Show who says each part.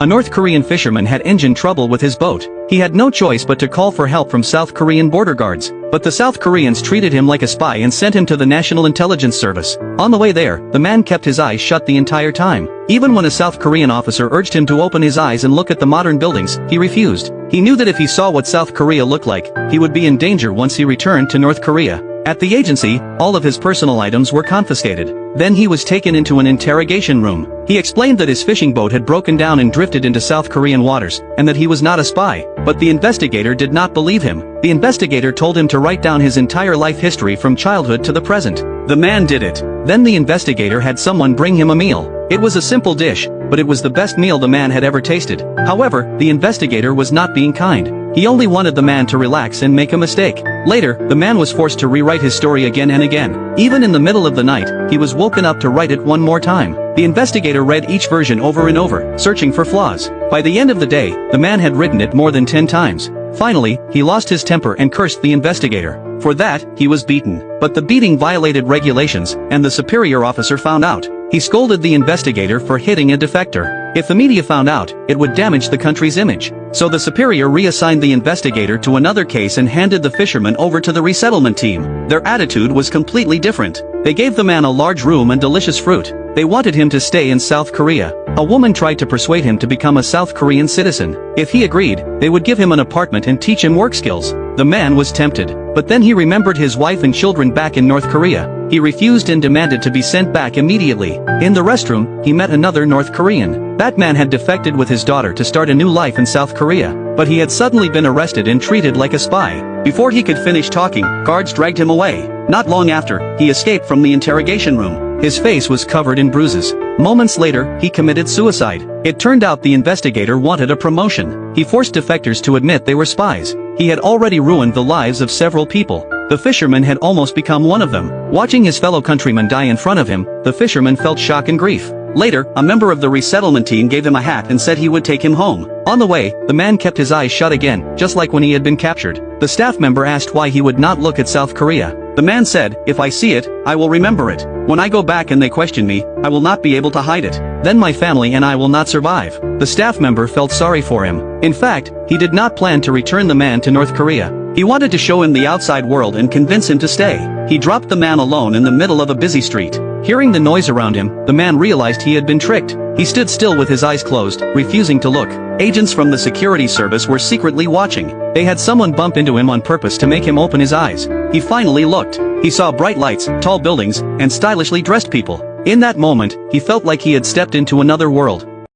Speaker 1: A North Korean fisherman had engine trouble with his boat. He had no choice but to call for help from South Korean border guards. But the South Koreans treated him like a spy and sent him to the National Intelligence Service. On the way there, the man kept his eyes shut the entire time. Even when a South Korean officer urged him to open his eyes and look at the modern buildings, he refused. He knew that if he saw what South Korea looked like, he would be in danger once he returned to North Korea. At the agency, all of his personal items were confiscated. Then he was taken into an interrogation room. He explained that his fishing boat had broken down and drifted into South Korean waters, and that he was not a spy. But the investigator did not believe him. The investigator told him to write down his entire life history from childhood to the present. The man did it. Then the investigator had someone bring him a meal. It was a simple dish, but it was the best meal the man had ever tasted. However, the investigator was not being kind. He only wanted the man to relax and make a mistake. Later, the man was forced to rewrite his story again and again. Even in the middle of the night, he was woken up to write it one more time. The investigator read each version over and over, searching for flaws. By the end of the day, the man had written it more than 10 times. Finally, he lost his temper and cursed the investigator. For that, he was beaten. But the beating violated regulations, and the superior officer found out. He scolded the investigator for hitting a defector. If the media found out, it would damage the country's image. So the superior reassigned the investigator to another case and handed the fisherman over to the resettlement team. Their attitude was completely different. They gave the man a large room and delicious fruit. They wanted him to stay in South Korea. A woman tried to persuade him to become a South Korean citizen. If he agreed, they would give him an apartment and teach him work skills. The man was tempted. But then he remembered his wife and children back in North Korea. He refused and demanded to be sent back immediately. In the restroom, he met another North Korean. That man had defected with his daughter to start a new life in South Korea. But he had suddenly been arrested and treated like a spy. Before he could finish talking, guards dragged him away. Not long after, he escaped from the interrogation room. His face was covered in bruises. Moments later, he committed suicide. It turned out the investigator wanted a promotion. He forced defectors to admit they were spies. He had already ruined the lives of several people. The fisherman had almost become one of them. Watching his fellow countrymen die in front of him, the fisherman felt shock and grief. Later, a member of the resettlement team gave him a hat and said he would take him home. On the way, the man kept his eyes shut again, just like when he had been captured. The staff member asked why he would not look at South Korea. The man said, "If I see it, I will remember it. When I go back and they question me, I will not be able to hide it. Then my family and I will not survive." The staff member felt sorry for him. In fact, he did not plan to return the man to North Korea. He wanted to show him the outside world and convince him to stay. He dropped the man alone in the middle of a busy street. Hearing the noise around him, the man realized he had been tricked. He stood still with his eyes closed, refusing to look. Agents from the security service were secretly watching. They had someone bump into him on purpose to make him open his eyes. He finally looked. He saw bright lights, tall buildings, and stylishly dressed people. In that moment, he felt like he had stepped into another world.